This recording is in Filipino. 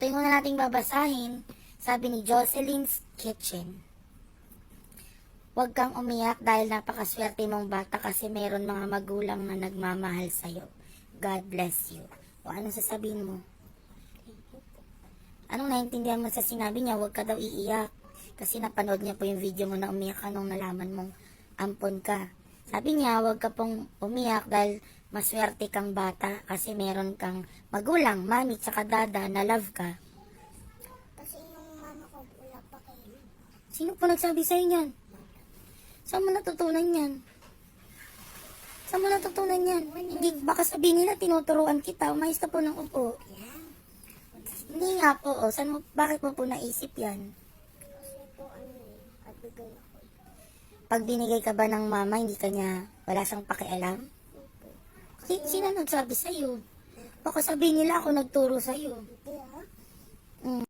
Ito yung una nating babasahin. Sabi ni Jocelyn's Kitchen. Huwag kang umiyak dahil napakaswerte mong bata kasi meron mga magulang na nagmamahal sa'yo. God bless you. O anong sasabihin mo? Anong naintindihan mo sa sinabi niya? Huwag ka daw iiyak. Kasi napanood niya po yung video mo na umiyak ka nung nalaman mong ampon ka. Sabi niya, huwag ka pong umiyak dahil maswerte kang bata kasi meron kang magulang, mami, tsaka dada na love ka. Kasi yung mama ko wala pa kayo. Sino po nagsabi sa'yo niyan? Saan mo natutunan yan? Saan mo natutunan yan? Hindi, baka sabihin nila tinuturuan kita. Umayos ka po ng upo. Hindi nga po. Bakit mo po naisip yan? Kasi po at bigay ako. Pag binigay ka ba ng mama, hindi ka niya, wala siyang pakialam? Sino nagsabi sa'yo? Baka sabihin nila ako nagturo sa'yo. Hindi